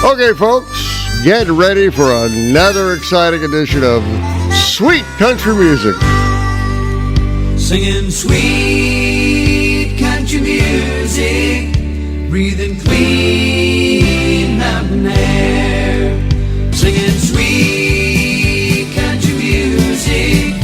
Okay, folks, get ready for another exciting edition of Sweet Country Music. Singing sweet country music, breathing clean mountain air. Singing sweet country music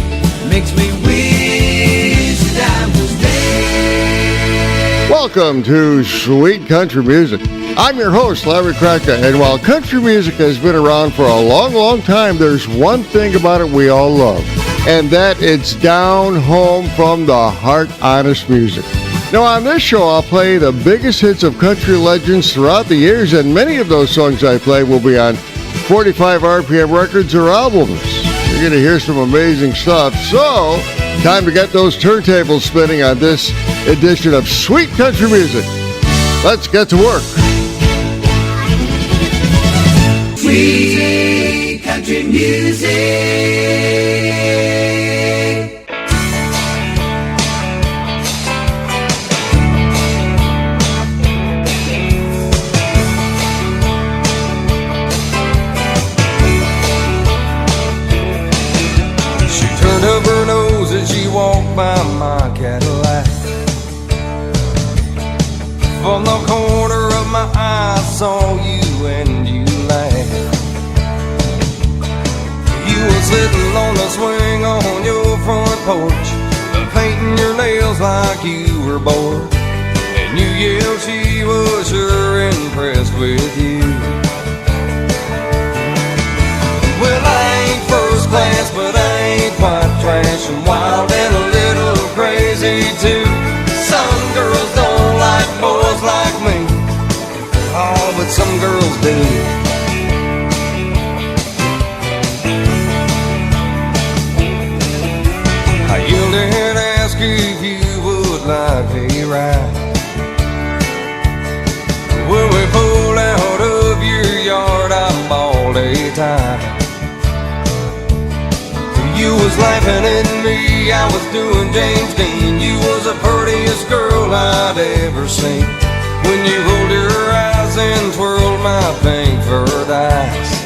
makes me wish that I was there. Welcome to Sweet Country Music. I'm your host, Larry Kratka, and while country music has been around for a long, long time, there's one thing about it we all love, and that it's down home from the heart, honest music. Now, on this show, I'll play the biggest hits of country legends throughout the years, and many of those songs I play will be on 45 RPM records or albums. You're going to hear some amazing stuff, so time to get those turntables spinning on this edition of Sweet Country Music. Let's get to work. Sweet country music. She turned up her nose as she walked by my Cadillac. From the corner of my eye I saw you and you laughed. You were sitting on the swing on your front porch, painting your nails like you were bored. And you yelled she was sure impressed with you. Well, I ain't first class, but I ain't quite trash. I'm wild and a little crazy too. Some girls don't like boys like me, oh, but some girls do. I yelled and asked if you would like a ride. When we pulled out of your yard, I bawled a tie. You was laughing at me, I was doing James Dean. You was the prettiest girl I'd ever seen. When you rolled your eyes and twirled my pink fur dice.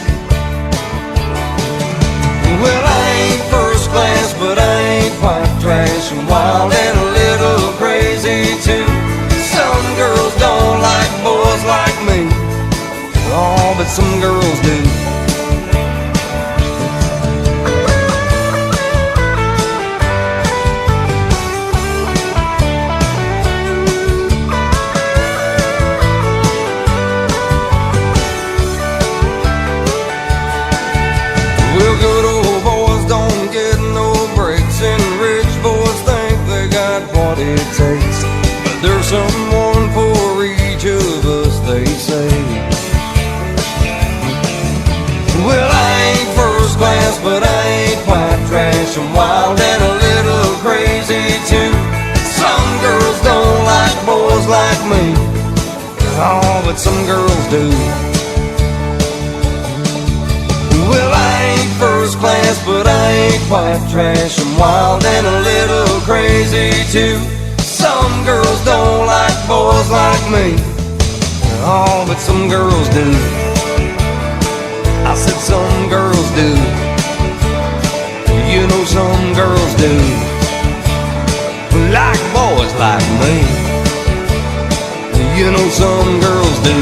Well, I ain't first class, but I ain't quite trash. I'm wild and a little crazy too. Some girls don't like boys like me, oh, but some girls do. It takes, but there's someone for each of us, they say. Well, I ain't first class, but I ain't quite trash. I'm wild and a little crazy too. Some girls don't like boys like me, oh, but some girls do. Well, I ain't first class, but I ain't quite trash. I'm wild and a little crazy too. Some girls don't like boys like me, oh, but some girls do. I said some girls do. You know some girls do. Like boys like me. You know some girls do.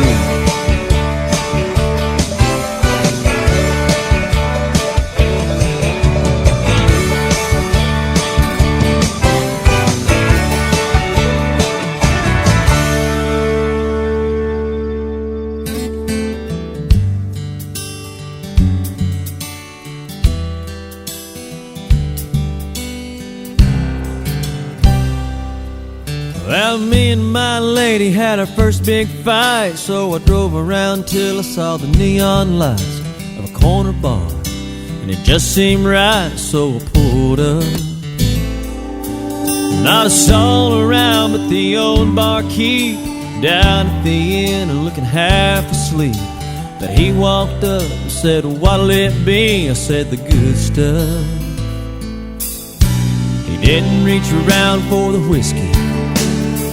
Well, me and my lady had our first big fight, so I drove around till I saw the neon lights of a corner bar, and it just seemed right, so I pulled up. Not a soul around but the old barkeep down at the inn and looking half asleep. But he walked up and said, "What'll it be?" I said, "The good stuff." He didn't reach around for the whiskey,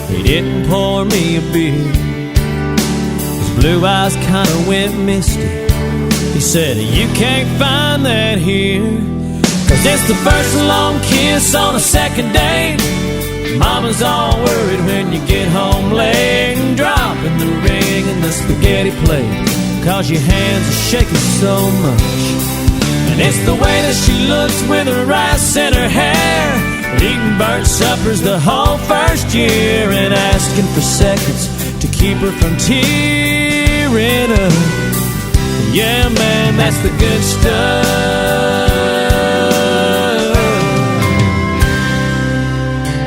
he didn't pour me a beer. His blue eyes kinda went misty. He said, you can't find that here, 'cause it's the first long kiss on a second date. Mama's all worried when you get home late, and dropping the ring in the spaghetti plate, 'cause your hands are shaking so much. And it's the way that she looks with her rice in her hair, eating burnt suppers the whole first year, and asking for seconds to keep her from tearing up. Yeah, man, that's the good stuff.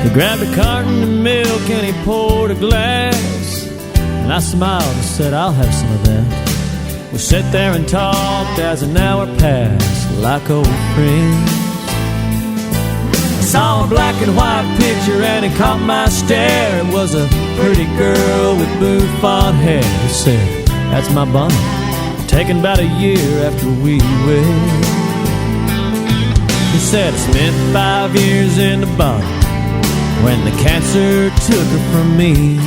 He grabbed a carton of milk and he poured a glass, and I smiled and said, I'll have some of that. We sat there and talked as an hour passed, like old friends. I saw a black and white picture and it caught my stare. It was a pretty girl with bouffant hair. He said, that's my Bonnie, taken about a year after we wed. He said, I spent 5 years in the bottom when the cancer took her from me.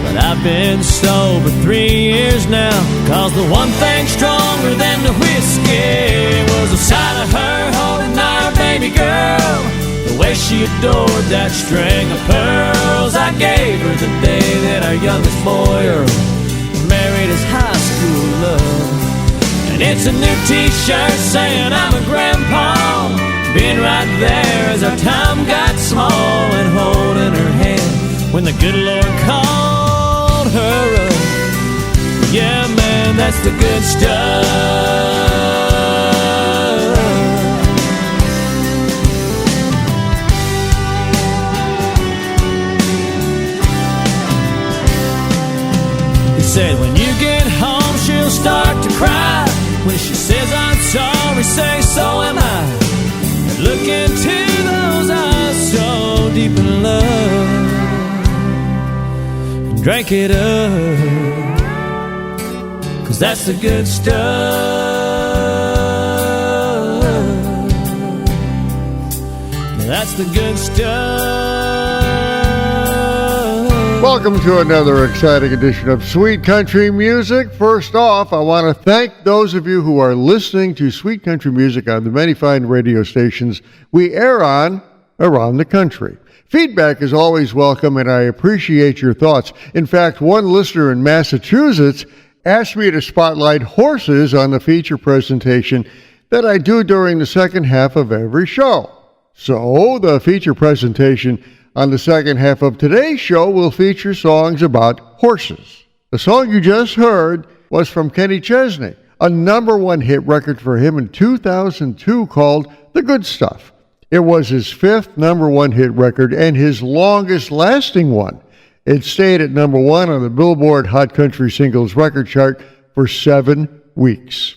But I've been sober 3 years now, 'cause the one thing stronger than the whiskey was the sight of her holding our baby girl, the way she adored that string of pearls I gave her the day that our youngest boy Earl married his high school love. And it's a new t-shirt saying I'm a grandpa, being right there as our time got small, and holding her hand when the good Lord called her up. Yeah, man, that's the good stuff. He said, when you get home, she'll start to cry. When she says I'm sorry, say so am I. And look into those eyes so deep in love, and drink it up, 'cause that's the good stuff. That's the good stuff. Welcome to another exciting edition of Sweet Country Music. First off, I want to thank those of you who are listening to Sweet Country Music on the many fine radio stations we air on around the country. Feedback is always welcome, and I appreciate your thoughts. In fact, one listener in Massachusetts asked me to spotlight horses on the feature presentation that I do during the second half of every show. So, the feature presentation on the second half of today's show will feature songs about horses. The song you just heard was from Kenny Chesney, a #1 hit record for him in 2002 called The Good Stuff. It was his 5th #1 hit record and his longest lasting one. It stayed at #1 on the Billboard Hot Country Singles Record Chart for 7 weeks.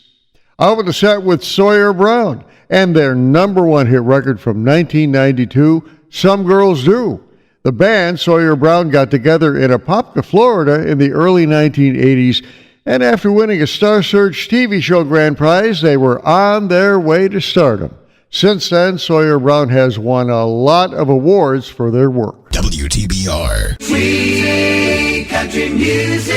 I opened the set with Sawyer Brown and their #1 hit record from 1992, Some Girls Do. The band, Sawyer Brown, got together in Apopka, Florida in the early 1980s, and after winning a Star Search TV show grand prize, they were on their way to stardom. Since then, Sawyer Brown has won a lot of awards for their work. WTBR. Sweet country music.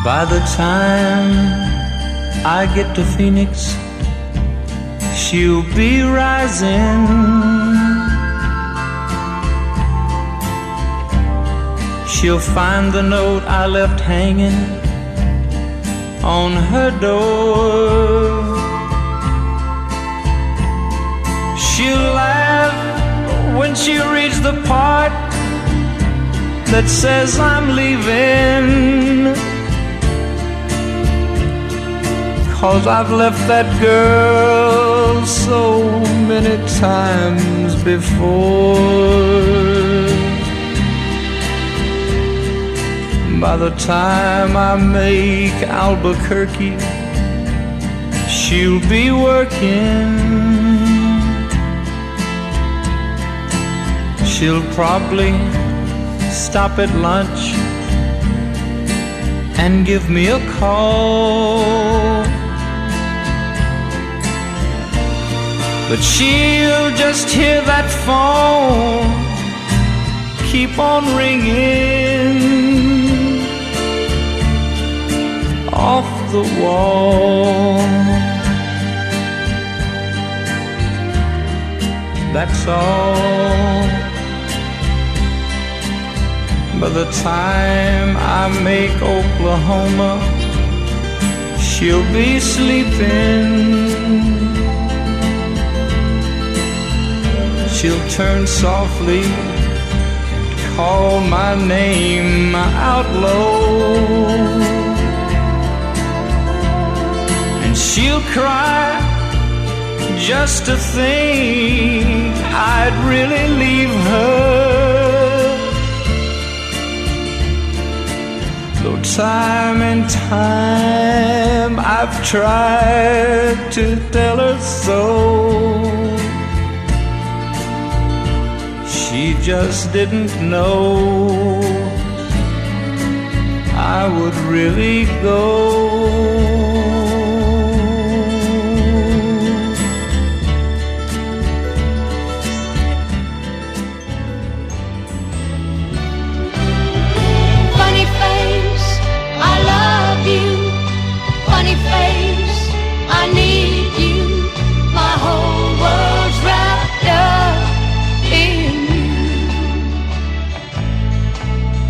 By the time I get to Phoenix, she'll be rising. She'll find the note I left hanging on her door. She'll laugh when she reads the part that says I'm leaving, 'cause I've left that girl so many times before. By the time I make Albuquerque, she'll be working. She'll probably stop at lunch and give me a call. But she'll just hear that phone keep on ringing off the wall. That's all. By the time I make Oklahoma, she'll be sleeping. She'll turn softly and call my name out low, and she'll cry just to think I'd really leave her. Though time and time I've tried to tell her so, she just didn't know I would really go.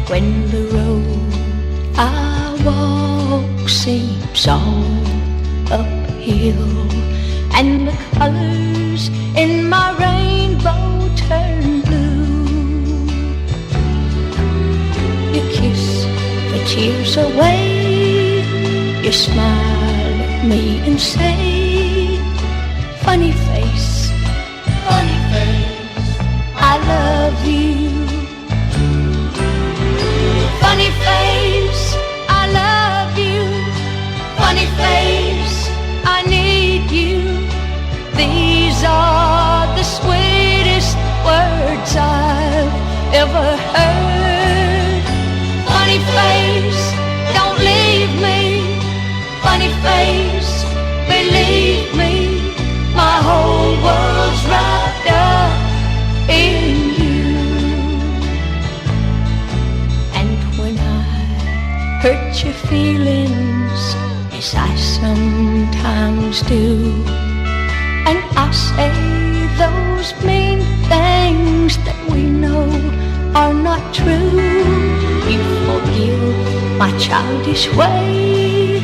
When the road I walk seems all uphill, and the colors in my rainbow turn blue, you kiss the tears away, you smile at me and say, funny face, I love you. Funny face, I love you. Funny face, I need you. These are the sweetest words I've ever heard. Funny face, don't leave me. Funny face, believe me. My whole world's wrapped up in you. Hurt your feelings as I sometimes do, and I say those mean things that we know are not true. You forgive my childish way,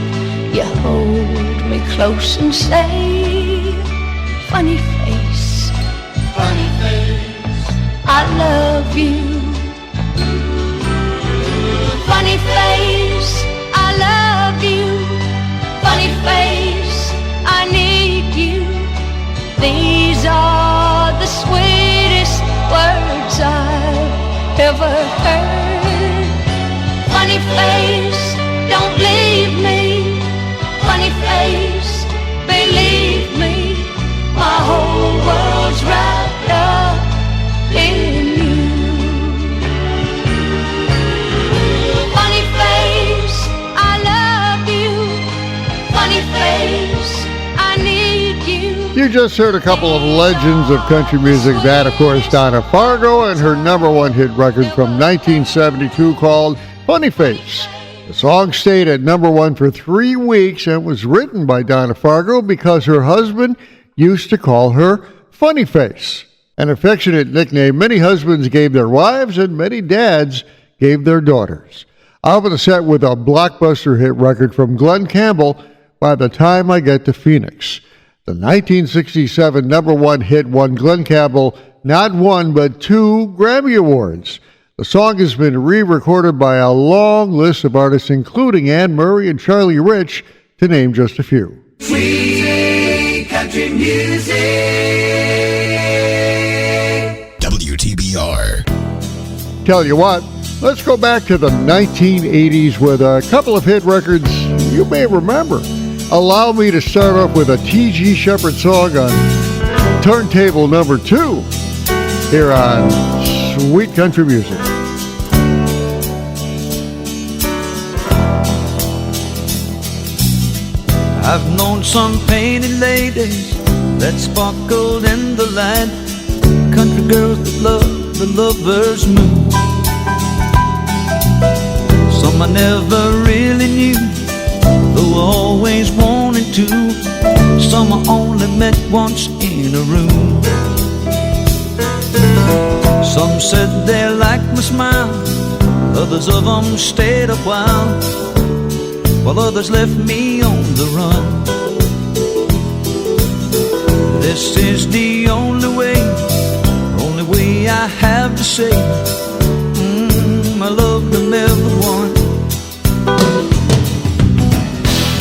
you hold me close and say, funny face, I love you. Funny face, I love you. Funny face, I need you. These are the sweetest words I've ever heard. Funny face, don't leave me. Funny face, believe me. My whole world's wrapped up in you. Face, I need you. You just heard a couple of legends of country music. That, of course, Donna Fargo and her number one hit record from 1972 called Funny Face. The song stayed at number one for 3 weeks and was written by Donna Fargo because her husband used to call her Funny Face, an affectionate nickname many husbands gave their wives and many dads gave their daughters. I'll be set with a blockbuster hit record from Glen Campbell, By the Time I Get to Phoenix. The 1967 number one hit won Glen Campbell not one but 2 Grammy Awards. The song has been re-recorded by a long list of artists, including Anne Murray and Charlie Rich, to name just a few. Sweet country music. WTBR. Tell you what, let's go back to the 1980s with a couple of hit records you may remember. Allow me to start off with a T.G. Shepherd song on turntable number 2 here on Sweet Country Music. I've known some painted ladies that sparkled in the light, country girls that love the lover's moon. Some I never really knew, though I always wanted to. Some I only met once in a room. Some said they liked my smile, others of them stayed a while, while others left me on the run. This is the only way I have to say I love them everyone.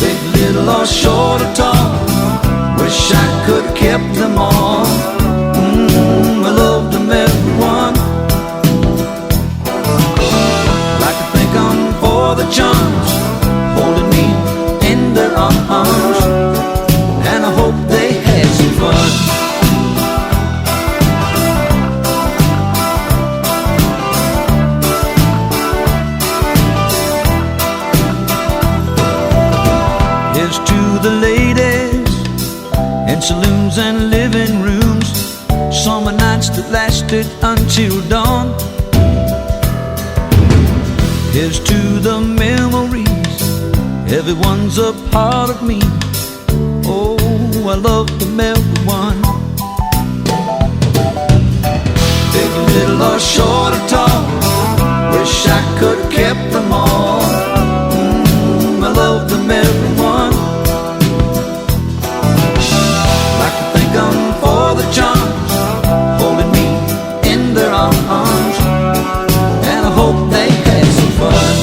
Big, little, or short or tall, wish I could have kept them all. I love them everyone. Like to thank them for the charms, holding me in their arms, and I hope they had some fun. Here's to the ladies in saloons and living rooms, summer nights that lasted until dawn. Here's to the memories, everyone's a part of me. Oh, I love them everyone. Big, little, or short or tall, wish I could have kept them all. I love them everyone. Like to thank them for the charms, holding me in their arms, and I hope they had some fun.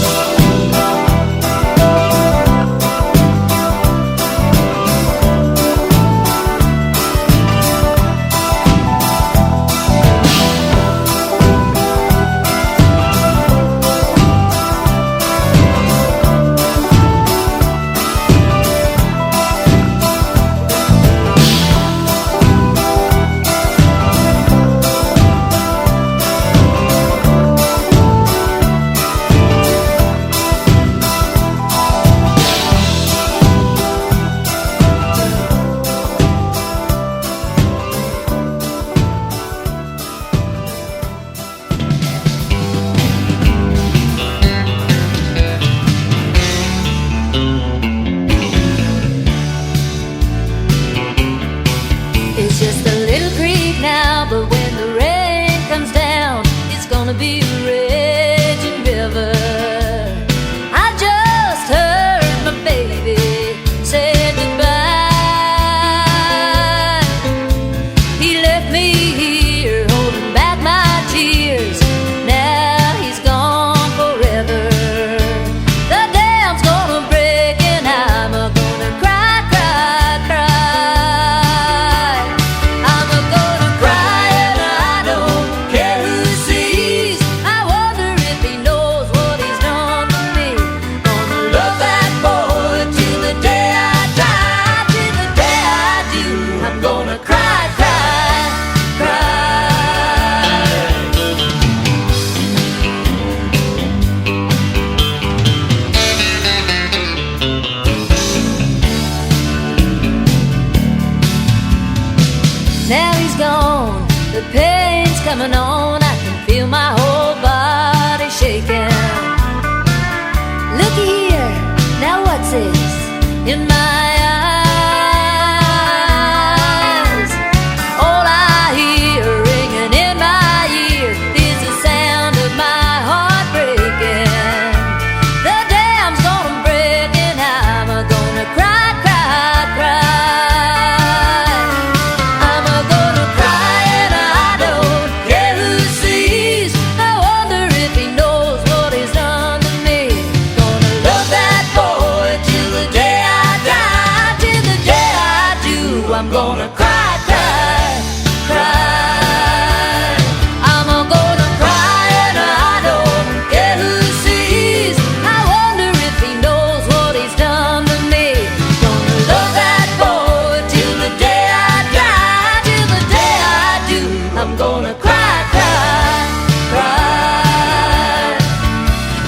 It's just a little creek now, but when the rain comes down, it's gonna be a raging river. I just heard my baby say goodbye. He left me here holding back my tears. Now he's gone forever. The dam's gonna break and I'm gonna cry, cry, cry. I'm gonna cry and I don't care who sees. I wonder if he knows what he's done to me. Gonna love that boy till the day I die, till the day I do. I'm gonna cry, cry, cry. Now he's gone, the pain's coming on. I can feel my whole body shaking. Looky here, now what's this in my eyes? All I hear ringing in my ear is the sound of my heart breaking. The dam's gonna break and I'm gonna cry, cry, cry. I'm gonna cry and I don't care who sees. I wonder if he knows what he's done to me. Gonna love that boy till the day I die, till the day I do. I'm gonna cry, cry, cry. I'm gonna cry and I don't care who sees. I wonder if he knows what he's done to me. Gonna love that boy till the day I die, till the day I do. I'm gonna cry, cry, cry.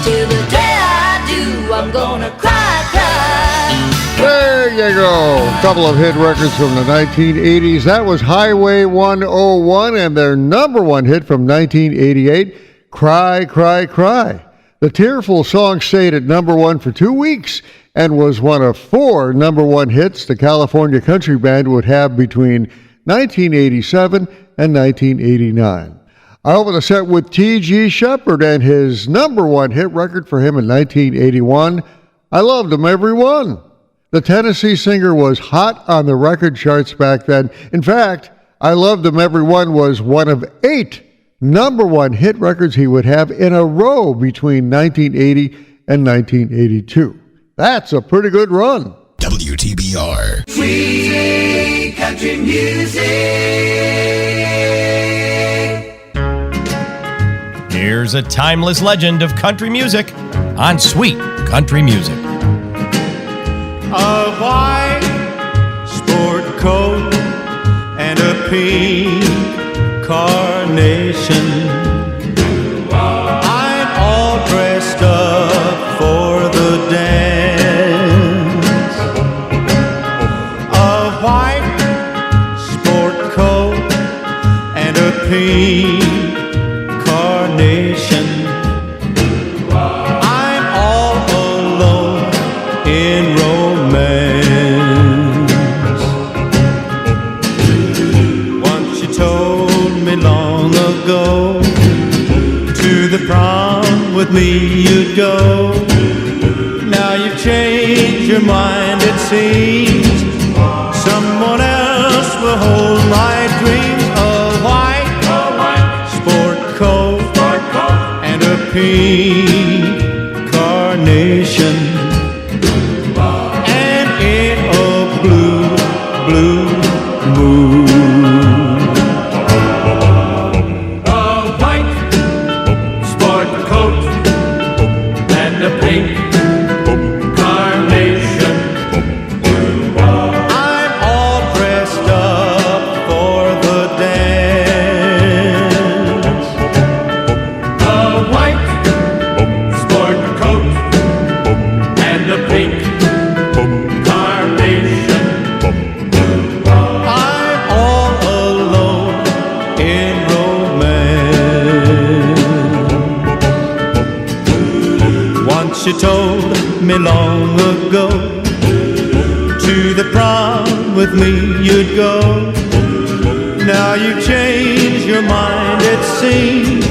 Till the day I do, I'm gonna cry, cry. There you go. A couple of hit records from the 1980s. That was Highway 101 and their number one hit from 1988, Cry, Cry, Cry. The tearful song stayed at number one for 2 weeks and was one of 4 number one hits the California country band would have between 1987 and 1989. I open the set with T.G. Shepherd and his number one hit record for him in 1981, I Loved 'Em Every One. The Tennessee singer was hot on the record charts back then. In fact, I Loved 'Em Every One was one of 8 number one hit records he would have in a row between 1980 and 1982. That's a pretty good run. WTBR. Sweet country music. Here's a timeless legend of country music on Sweet Country Music. A white sport coat and a pink carnation. I'm all dressed up for the dance. A white sport coat and a pink carnation. I'm all alone in romance. Once you told me long ago, to the prom with me you'd go. Now you've changed your mind, it seems. Someone else will hold my dreams. A white sport coat and a pink carnation. And in a blue, blue moon. You told me long ago, to the prom with me you'd go. Now you've changed your mind, it seems.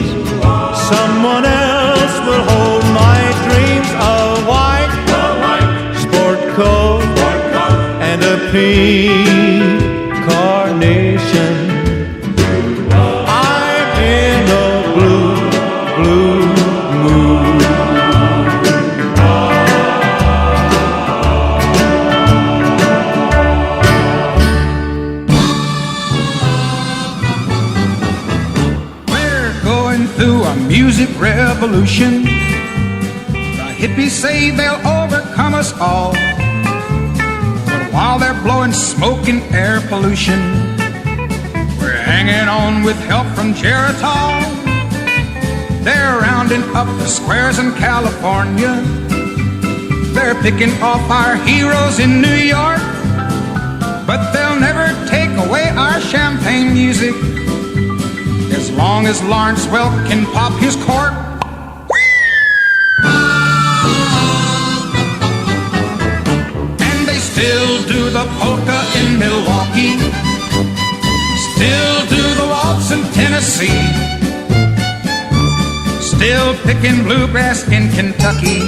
Someone else will hold my dreams. A white sport coat and a pink carnation. I'm in a blue, blue mood. Music revolution. The hippies say they'll overcome us all, but while they're blowing smoke and air pollution, we're hanging on with help from Geritol. They're rounding up the squares in California. They're picking off our heroes in New York, but they'll never take away our champagne music as long as Lawrence Welk can pop his cork. And they still do the polka in Milwaukee, still do the waltz in Tennessee, still picking bluegrass in Kentucky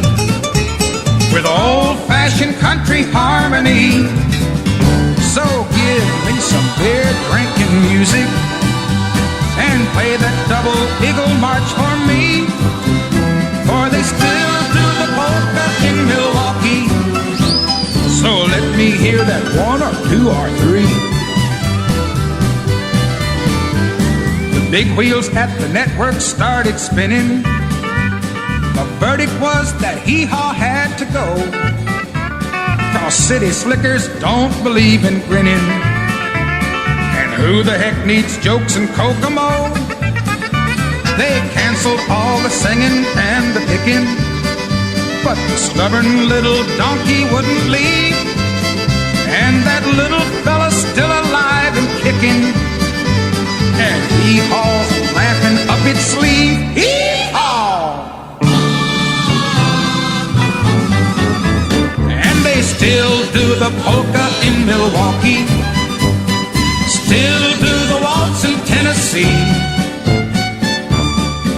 with old-fashioned country harmony. So give me some beer-drinking music and play that double eagle march for me, for they still do the polka in Milwaukee. So let me hear that 1 or 2 or 3. The big wheels at the network started spinning. The verdict was that hee-haw had to go, 'cause city slickers don't believe in grinning. Who the heck needs jokes in Kokomo? They canceled all the singing and the picking, but the stubborn little donkey wouldn't leave. And that little fella's still alive and kicking. And hee-haw's laughing up its sleeve. Hee-haw! And they still do the polka in Milwaukee. Still do the waltz in Tennessee.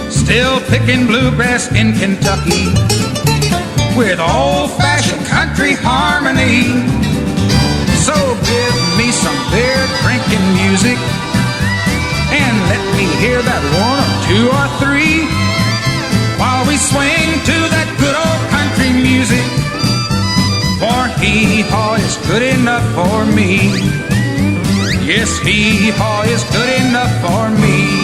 Still picking bluegrass in Kentucky with old-fashioned country harmony. So give me some beer-drinking music and let me hear that one or two or three while we swing to that good old country music. For hee-haw is good enough for me. Yes, hee-haw is good enough for me.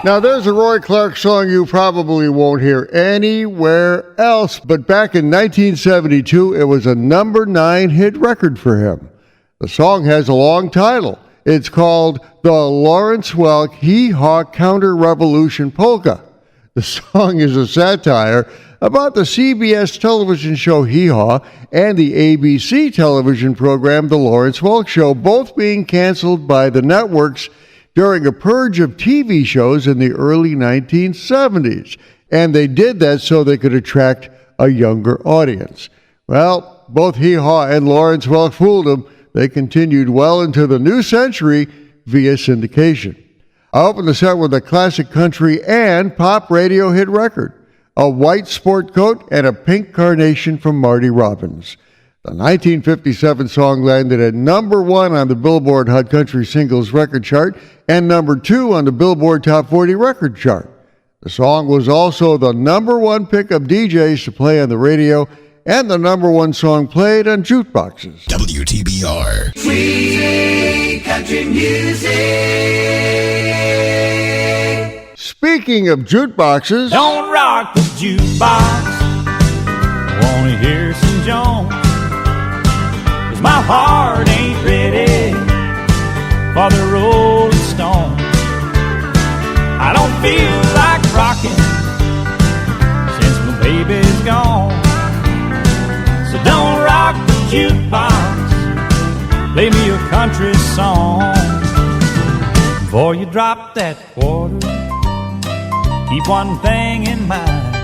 Now, there's a Roy Clark song you probably won't hear anywhere else, but back in 1972, it was a number 9 hit record for him. The song has a long title. It's called the Lawrence Welk Hee-Haw Counter-Revolution Polka. The song is a satire about the CBS television show Hee-Haw and the ABC television program The Lawrence Welk Show, both being canceled by the networks during a purge of TV shows in the early 1970s. And they did that so they could attract a younger audience. Well, both Hee-Haw and Lawrence Welk fooled them. They continued well into the new century via syndication. I opened the set with a classic country and pop radio hit record, A White Sport Coat and a Pink Carnation from Marty Robbins. The 1957 song landed at number 1 on the Billboard Hot Country Singles Record Chart and number 2 on the Billboard Top 40 Record Chart. The song was also the number 1 pick of DJs to play on the radio and the number 1 song played on jukeboxes. WTBR. Sweet country music. Speaking of jukeboxes, Don't rock the jukebox. I wanna hear some Jones. 'Cause my heart ain't ready for the Rolling Stones. I don't feel like rocking since my baby's gone. So don't rock the jukebox. Play me a country song. Before you drop that quarter, keep one thing in mind.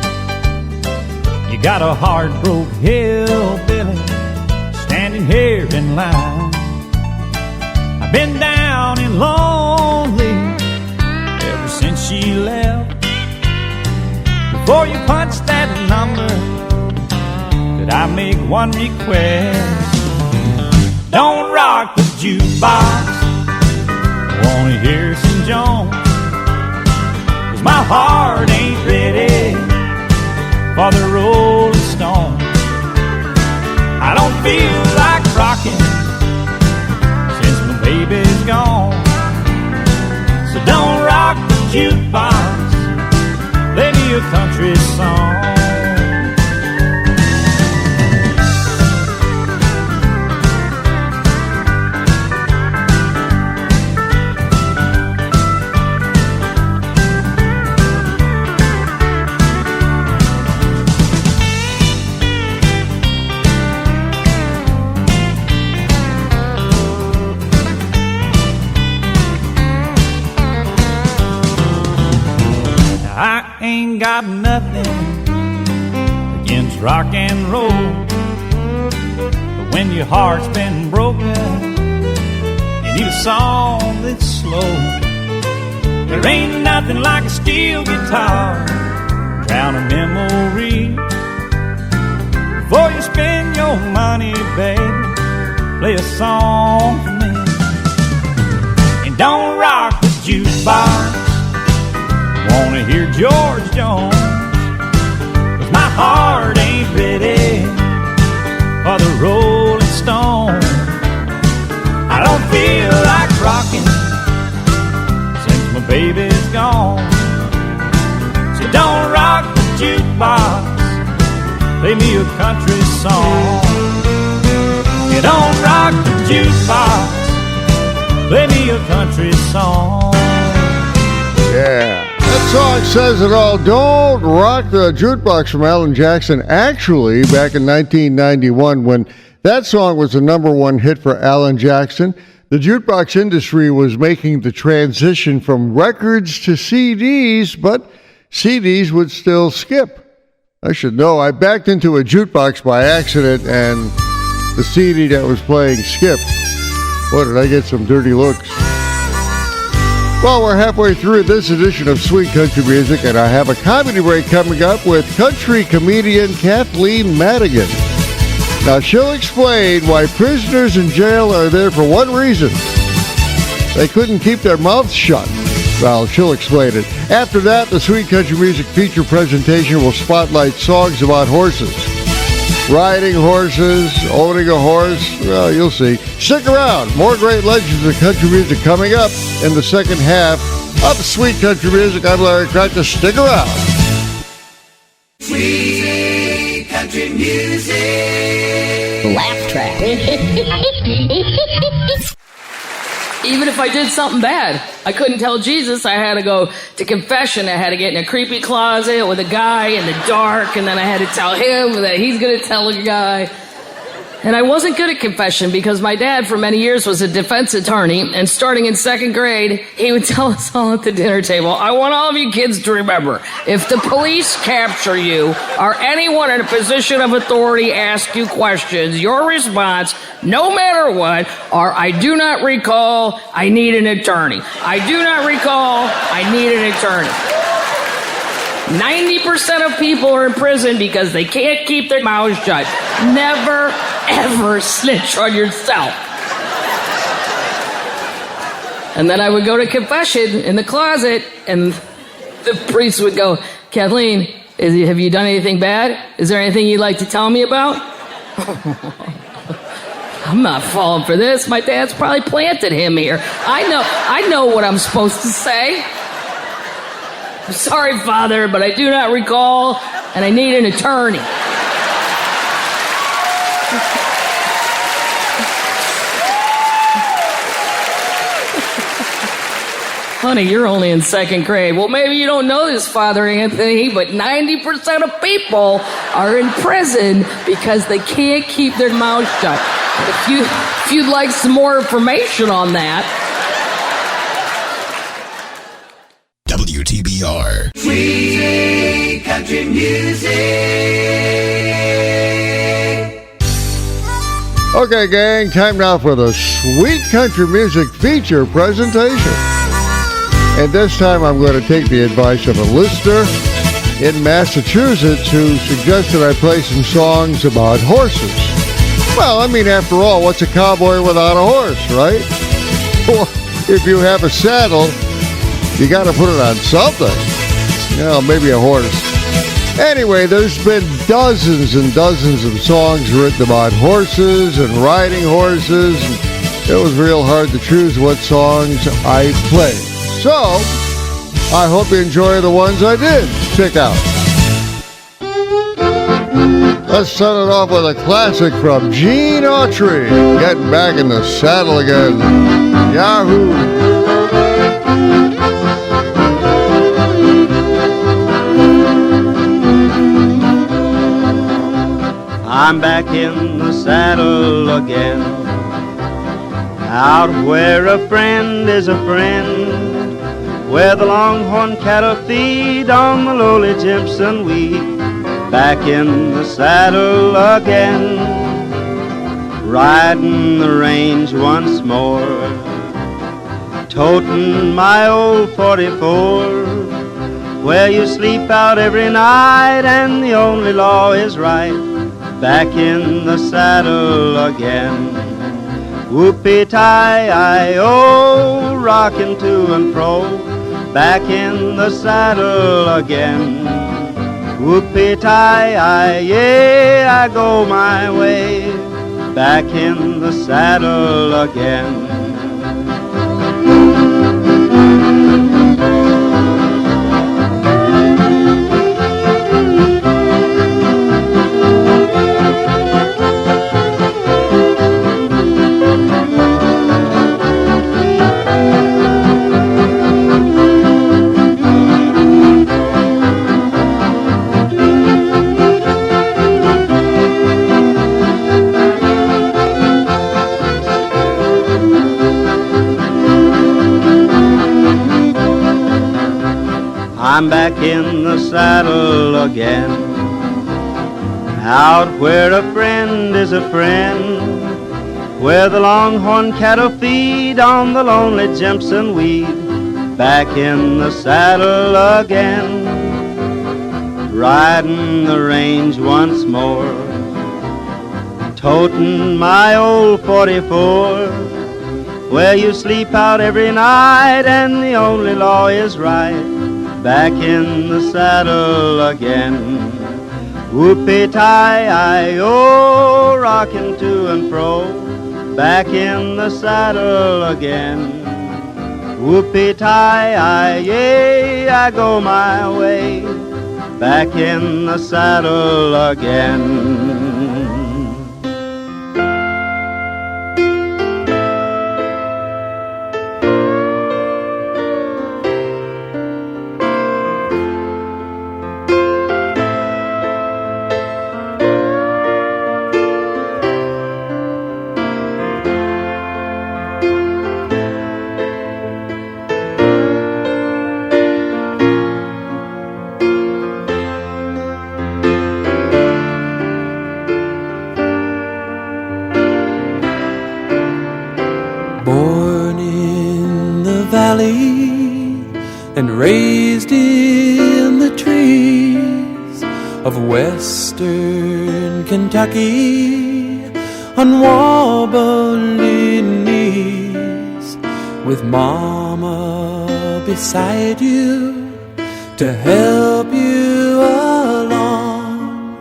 You got a heart-broke hillbilly standing here in line. I've been down and lonely ever since she left. Before you punch that number, could I make one request? Don't rock the jukebox. I wanna hear some Jones. 'Cause my heart ain't ready for the Rolling Stones. I don't feel like rocking since my baby's gone. So don't rock the jukebox. Play me a country song. I ain't got nothing against rock and roll, but when your heart's been broken, you need a song that's slow. There ain't nothing like a steel guitar, drown a memory. Before you spend your money, baby, play a song for me. And don't rock the jukebox. Wanna hear George Jones, 'cause my heart ain't ready for the Rolling Stones. I don't feel like rocking since my baby's gone. So don't rock the jukebox, play me a country song. You don't rock the jukebox, play me a country song. yeah, that's Song says it all. Don't Rock the Jukebox from Alan Jackson. Actually, back in 1991, when that song was the number one hit for Alan Jackson, the jukebox industry was making the transition from records to CDs, but CDs would still skip. I should know. I backed into a jukebox by accident, and the CD that was playing skipped. Boy, did I get some dirty looks. Well, we're halfway through this edition of Sweet Country Music, and I have a comedy break coming up with country comedian Kathleen Madigan. Now, she'll explain why prisoners in jail are there for one reason. They couldn't keep their mouths shut. Well, she'll explain it. After that, the Sweet Country Music feature presentation will spotlight songs about horses. Riding horses, owning a horse, well, you'll see. Stick around. More great legends of country music coming up in the second half of Sweet Country Music. I'm Larry Kratka. Stick around. Sweet country music. Laugh track. Even if I did something bad, I couldn't tell Jesus. I had to go to confession. I had to get in a creepy closet with a guy in the dark, and then I had to tell him that he's going to tell a guy. And I wasn't good at confession because my dad for many years was a defense attorney, and starting in second grade, he would tell us all at the dinner table, I want all of you kids to remember, if the police capture you or anyone in a position of authority asks you questions, your response, no matter what, are I do not recall, I need an attorney. I do not recall, I need an attorney. 90% of people are in prison because they can't keep their mouths shut. Never, ever snitch on yourself. And then I would go to confession in the closet, and the priest would go, Kathleen, have you done anything bad? Is there anything you'd like to tell me about? I'm not falling for this. My dad's probably planted him here. I know what I'm supposed to say. I'm sorry, Father, but I do not recall, and I need an attorney. Honey, you're only in second grade. Well, maybe you don't know this, Father Anthony, but 90% of people are in prison because they can't keep their mouth shut. If you'd like some more information on that, WTBR. Sweet country music. Okay, gang, time now for the Sweet Country Music feature presentation. And this time I'm going to take the advice of a listener in Massachusetts who suggested I play some songs about horses. Well, I mean, after all, what's a cowboy without a horse, right? Or if you have a saddle, you got to put it on something. You know, maybe a horse. Anyway, there's been dozens and dozens of songs written about horses and riding horses. And it was real hard to choose what songs I played. So, I hope you enjoy the ones I did pick out. Let's start it off with a classic from Gene Autry, Getting Back in the Saddle Again. Yahoo! I'm back in the saddle again, out where a friend is a friend, where the longhorn cattle feed on the lowly Jimson weed. Back in the saddle again, riding the range once more, toting my old 44, where you sleep out every night and the only law is right. Back in the saddle again, whoopee-tie-I-O, rocking to and fro. Back in the saddle again, whoopee-tie-I, yeah, I go my way. Back in the saddle again. I'm back in the saddle again. Out where a friend is a friend, where the longhorn cattle feed on the lonely Jimson weed. Back in the saddle again, riding the range once more, toting my old 44, where you sleep out every night and the only law is right. Back in the saddle again. Whoopee-tie-I-O, rocking to and fro, back in the saddle again. Whoopee-tie-I-yay, I go my way, back in the saddle again. And raised in the trees of western Kentucky on wobbling knees, with Mama beside you to help you along.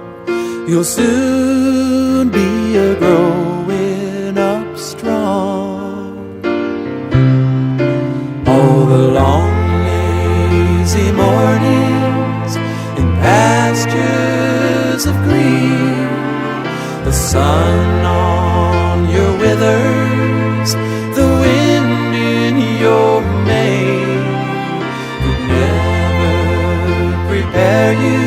You'll soon be a growing up strong. All the long lazy mornings in pastures of green, the sun on your withers, the wind in your mane, could never prepare you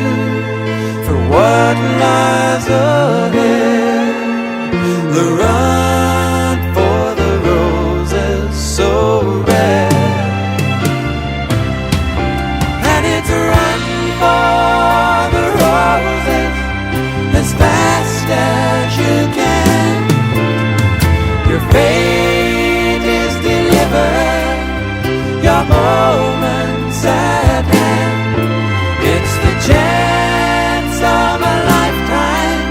for what lies ahead. The run for the roses so red. As fast as you can, your fate is delivered, your moment's at hand. It's the chance of a lifetime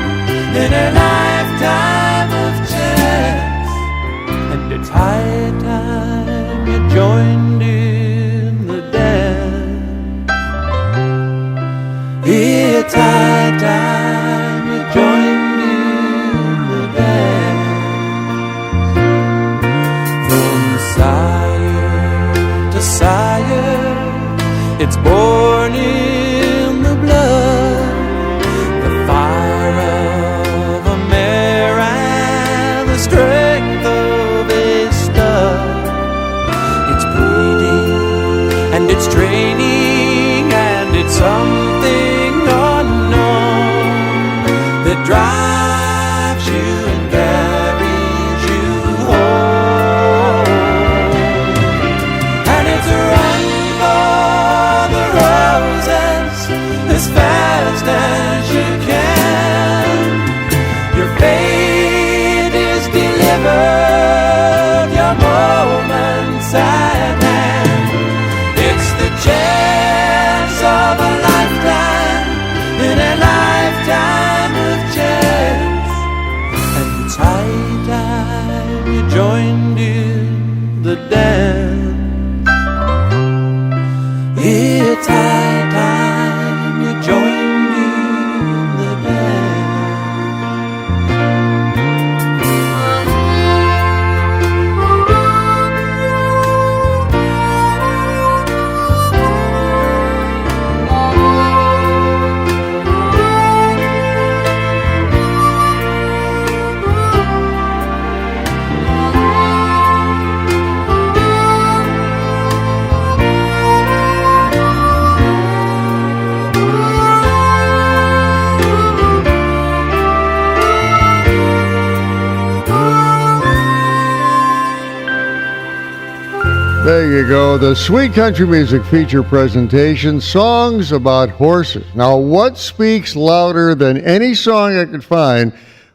There you go, the Sweet Country Music feature presentation, Songs About Horses. Now, what speaks louder than any song I could find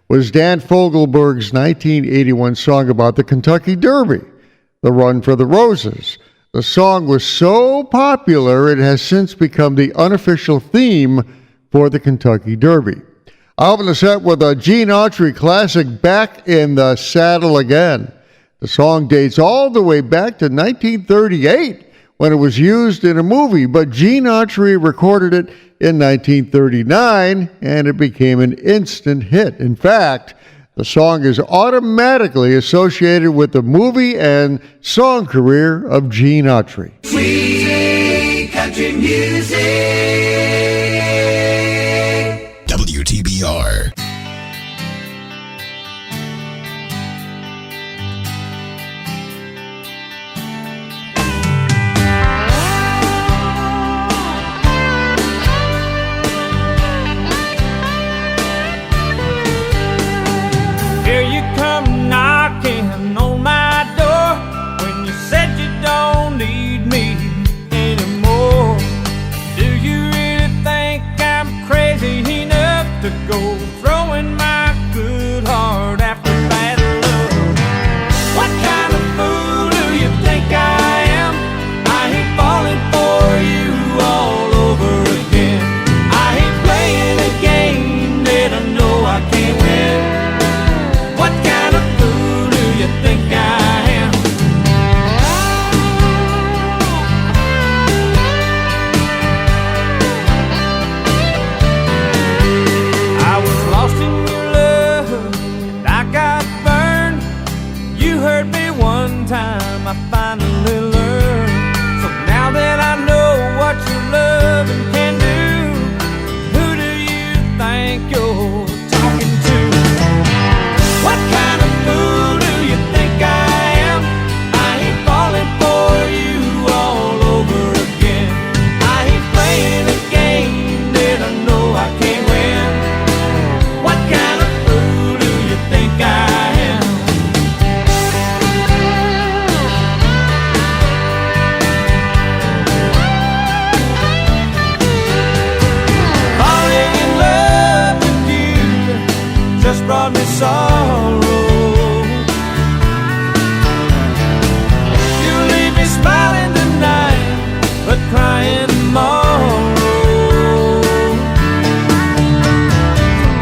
was Dan Fogelberg's 1981 song about the Kentucky Derby, The Run for the Roses. The song was so popular, it has since become the unofficial theme for the Kentucky Derby. I'll open the set with a Gene Autry classic, Back in the Saddle Again. The song dates all the way back to 1938 when it was used in a movie, but Gene Autry recorded it in 1939 and it became an instant hit. In fact, the song is automatically associated with the movie and song career of Gene Autry. Sweet country music. WTBR. Here you come knocking on my door when you said you don't need me anymore. Do you really think I'm crazy enough to go throwing my good heart after bad love? What kind of fool do you think I am? I hate falling for you all over again. I hate playing a game that I know I can't win. What kind of fool do you think I am? I was lost in your love and I got burned. You hurt me one time, I finally learned. So now that I know what your loving can do, who do you think you're talking to? What kind of fool do you think I am? I hate falling for you all over again. I hate playing a game that I know I can't win. What kind of fool do you think I am? Falling in love with you just brought me sorrow. You leave me smiling tonight, but crying tomorrow.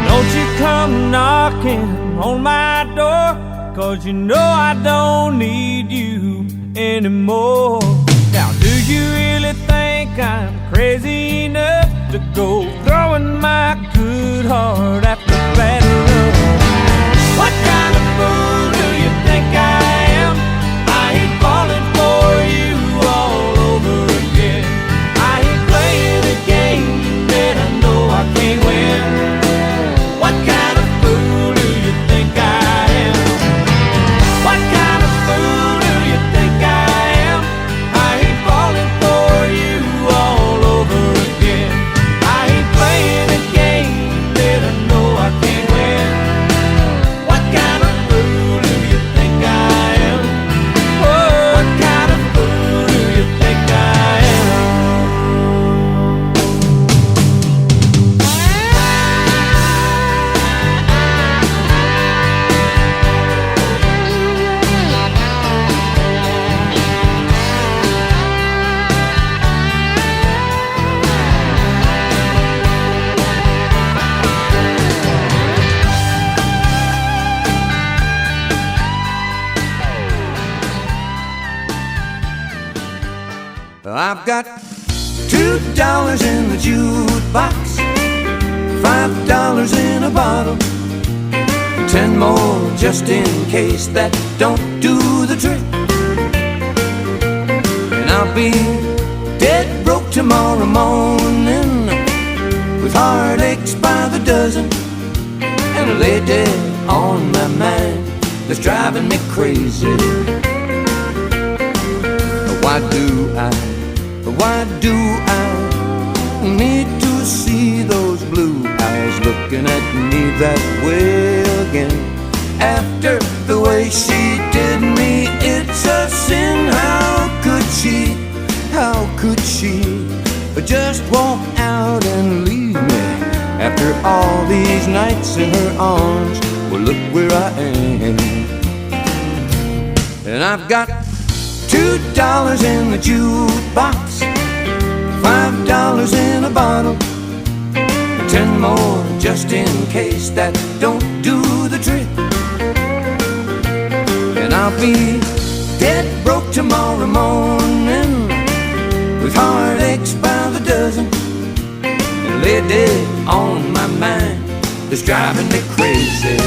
Don't you come knocking on my door, 'cause you know I don't need you anymore. Now do you really think I'm crazy enough to go throwing my good heart after bad love? What kind of fool do you think I am? I hate falling for you all over again. I hate playing a game that I know I can't win. What kind of fool do you think I am? What kind of fool do you think I am? I hate falling for you all over again. I hate playing a game that I know I can't win. What kind of fool do you think I am? Oh, what kind of fool do you think I am? I've got $2 in the jukebox, $5 in a bottle, 10 more just in case that don't do the trick. And I'll be dead broke tomorrow morning, with heartaches by the dozen, and a lady on my mind that's driving me crazy. Why do I need to see those blue eyes looking at me that way again? After the way she did me, it's a sin. How could all these nights in her arms. Well, look where I am. And I've got $2 in the jukebox, $5 in a bottle, 10 more just in case that don't do the trick. And I'll be dead broke tomorrow morning, with heartaches by the dozen, and lay dead on my mind that's driving me crazy.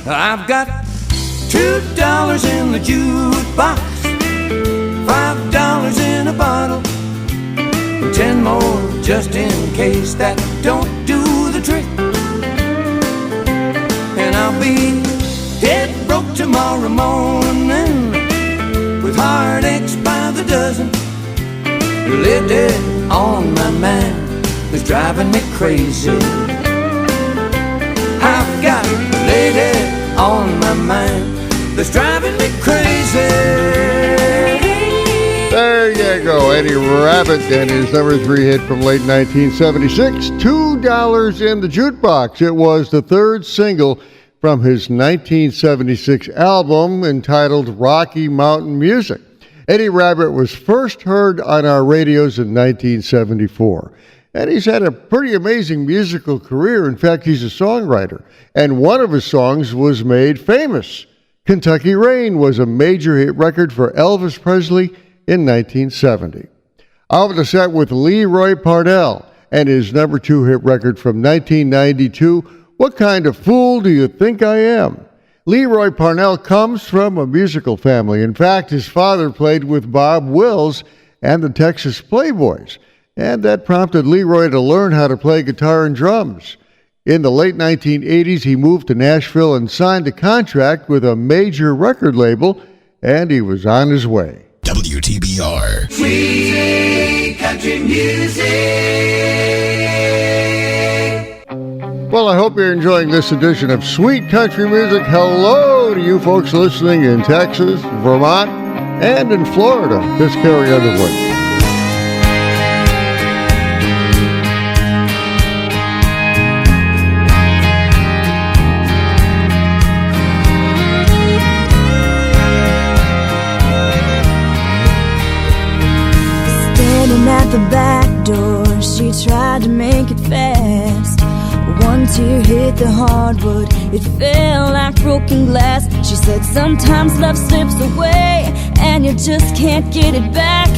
I've got $2 in the jukebox, $5 in a bottle, 10 more just in case that don't do the trick. And I'll be dead broke tomorrow morning, with heartaches by the dozen, lay dead on my mind that's driving me crazy. I've got lay dead on my mind that's driving me crazy. There you go, Eddie Rabbitt and his number 3 hit from late 1976, $2 in the Jukebox. It was the third single from his 1976 album entitled Rocky Mountain Music. Eddie Rabbitt was first heard on our radios in 1974. And he's had a pretty amazing musical career. In fact, he's a songwriter. And one of his songs was made famous. Kentucky Rain was a major hit record for Elvis Presley in 1970. I'll have a set with Leroy Parnell and his number 2 hit record from 1992, What Kind of Fool Do You Think I Am? Leroy Parnell comes from a musical family. In fact, his father played with Bob Wills and the Texas Playboys. And that prompted Leroy to learn how to play guitar and drums. In the late 1980s, he moved to Nashville and signed a contract with a major record label, and he was on his way. WTBR. Sweet country music. Well, I hope you're enjoying this edition of Sweet Country Music. Hello to you folks listening in Texas, Vermont, and in Florida. This is Carrie Underwood. At the back door, she tried to make it fast. One tear hit the hardwood, it fell like broken glass. She said sometimes love slips away and you just can't get it back.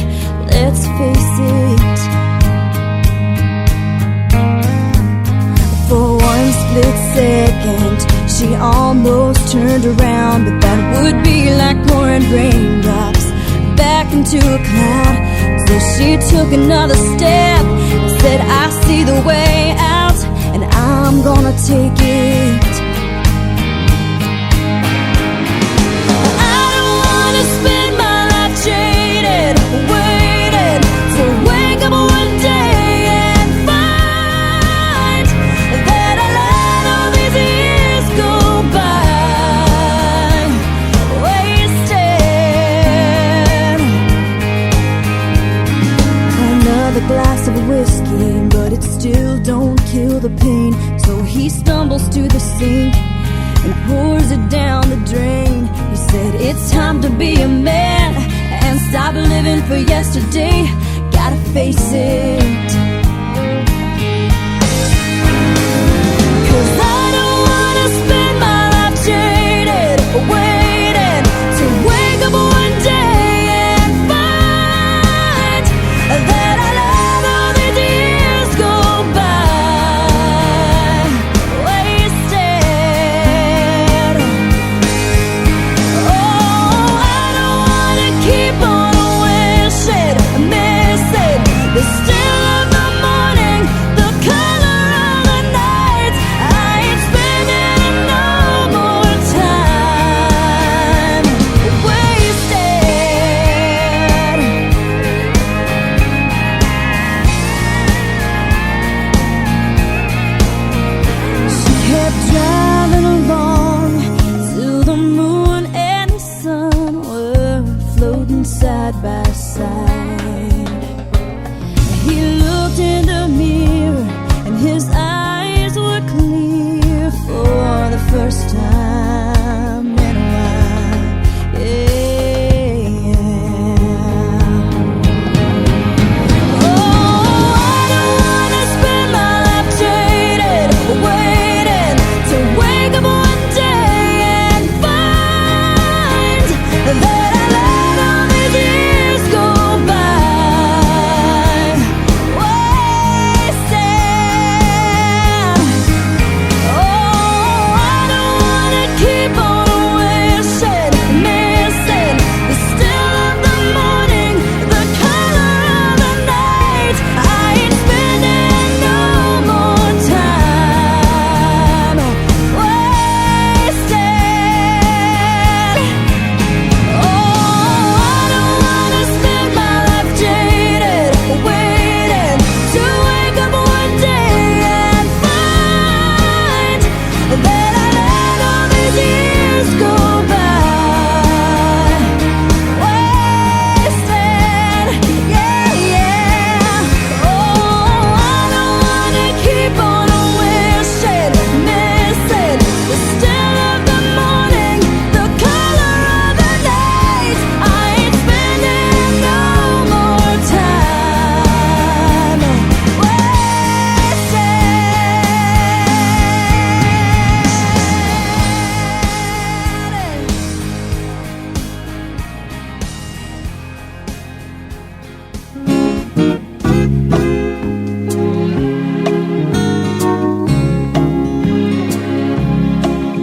Let's face it, for one split second she almost turned around, but that would be like pouring raindrops back into a cloud. So she took another step and said, I see the way out, and I'm gonna take it. I don't wanna spend my life jaded, waiting to wake up one day and find that I let all these years go by wasted. Another glass of whiskey, but it still don't kill the pain. So he stumbles to the sink and pours it down the drain. He said, it's time to be a man and stop living for yesterday. Gotta face it, 'cause I don't wanna spend my life jaded, waiting to wake up one day and find that I let all these years go by wasted. Oh, I don't wanna keep on wishing, missing the still of my side by side. He looked in the mirror and his eyes were clear for the first time in a while. Oh, I don't wanna spend my life jaded, waiting to wake up one day and find that I let all these years go by, wasted. Oh, I don't wanna keep on wishing, missing the still of the morning, the color of the night. I ain't spending no more time wasted. Oh, I don't wanna spend my life jaded, waiting to wake up one day and find that I let all these years go by, wasted. Yeah, yeah. Oh, I don't wanna keep on wishing, missing the still of the morning, the color of the night. I ain't spending no more time wasted.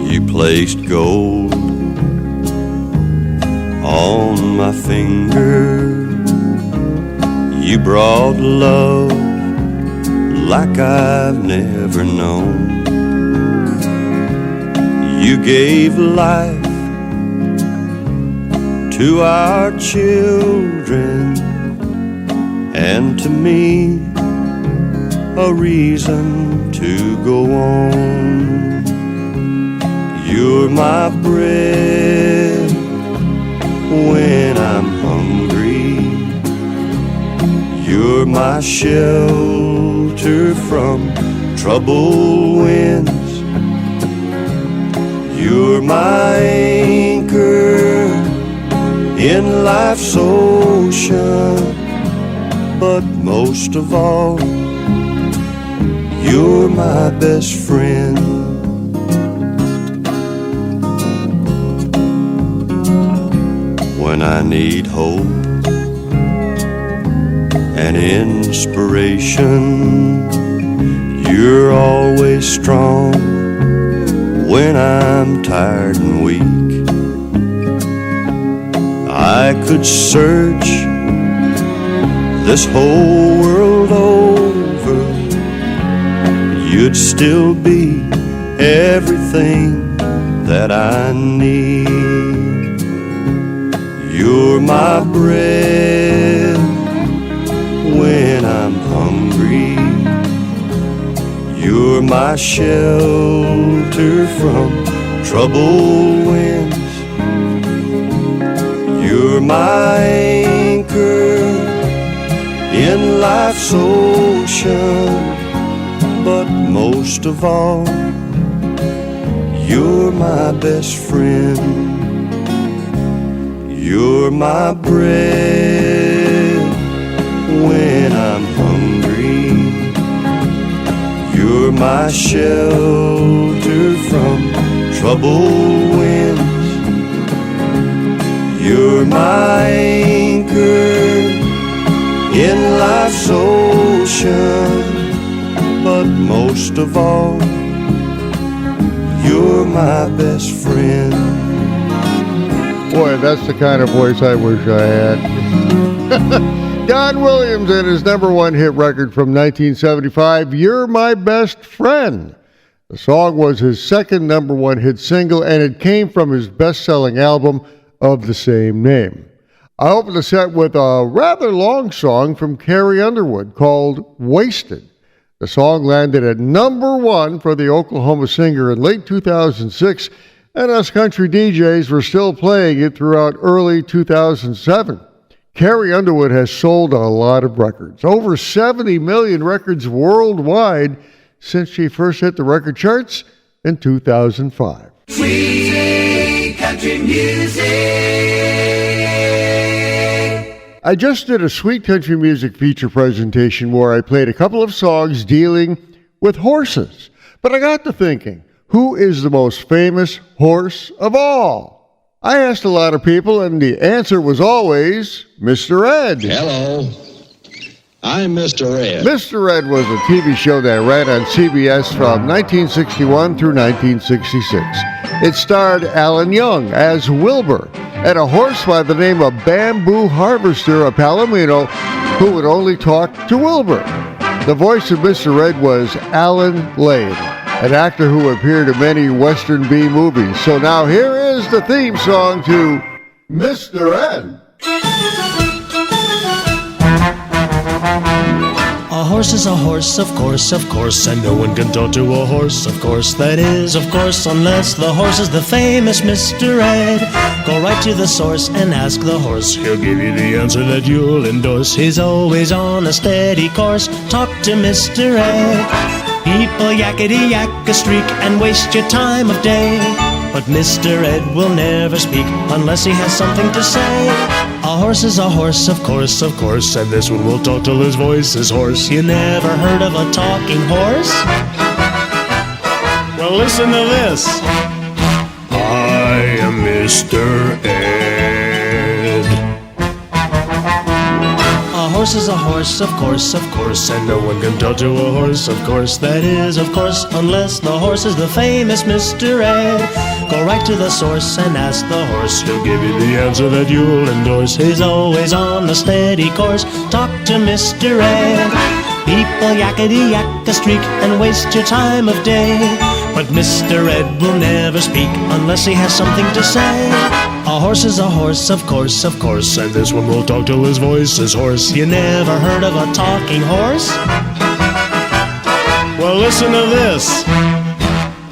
You placed gold on my finger. You brought love like I've never known. You gave life to our children and to me a reason to go on. You're my bread when I'm hungry. You're my shelter from troubled winds. You're my anchor in life's ocean. But most of all, you're my best friend. When I need hope and inspiration, you're always strong when I'm tired and weak. I could search this whole world over, you'd still be everything that I need. You're my bread when I'm hungry. You're my shelter from troubled winds. You're my anchor in life's ocean. But most of all, you're my best friend. You're my bread when I'm hungry. You're my shelter from troubled winds. You're my anchor in life's ocean. But most of all, you're my best friend. Boy, that's the kind of voice I wish I had. Don Williams and his number one hit record from 1975, You're My Best Friend. The song was his second number one hit single, and it came from his best-selling album of the same name. I opened the set with a rather long song from Carrie Underwood called Wasted. The song landed at number one for the Oklahoma singer in late 2006, and us country DJs were still playing it throughout early 2007. Carrie Underwood has sold a lot of records, over 70 million records worldwide since she first hit the record charts in 2005. Sweet country music. I just did a Sweet Country Music feature presentation where I played a couple of songs dealing with horses. But I got to thinking, who is the most famous horse of all? I asked a lot of people, and the answer was always Mr. Ed. Hello, I'm Mr. Ed. Mr. Ed was a TV show that ran on CBS from 1961 through 1966. It starred Alan Young as Wilbur and a horse by the name of Bamboo Harvester, a Palomino, who would only talk to Wilbur. The voice of Mr. Ed was Alan Ladd, an actor who appeared in many Western B movies. So now here is the theme song to Mr. Ed. A horse is a horse, of course, and no one can talk to a horse, of course. That is, of course, unless the horse is the famous Mr. Ed. Go right to the source and ask the horse. He'll give you the answer that you'll endorse. He's always on a steady course. Talk to Mr. Ed. People yakety yak a streak and waste your time of day. But Mr. Ed will never speak unless he has something to say. A horse is a horse, of course, and this one will talk till his voice is hoarse. You never heard of a talking horse? Well, listen to this. I am Mr. Ed. A horse is a horse, of course, and no one can talk to a horse, of course. That is, of course, unless the horse is the famous Mr. Ed. Go right to the source and ask the horse. He'll give you the answer that you'll endorse. He's always on a steady course. Talk to Mr. Ed. People yakety yak a streak and waste your time of day. But Mr. Ed will never speak unless he has something to say. A horse is a horse, of course, and this one will talk till his voice is hoarse. You never heard of a talking horse? Well, listen to this.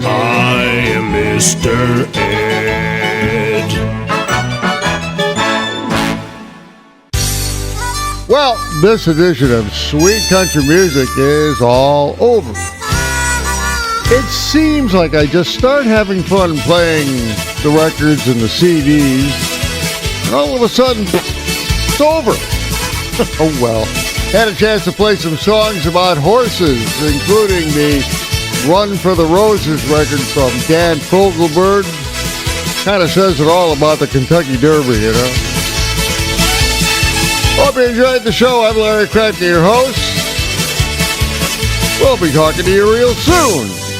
I am Mr. Ed. Well, this edition of Sweet Country Music is all over. It seems like I just start having fun playing the records and the CDs, and all of a sudden, it's over. Oh well. Had a chance to play some songs about horses, including the Run for the Roses record from Dan Fogelberg. Kind of says it all about the Kentucky Derby, you know. Hope you enjoyed the show. I'm Larry Kratka, your host. We'll be talking to you real soon.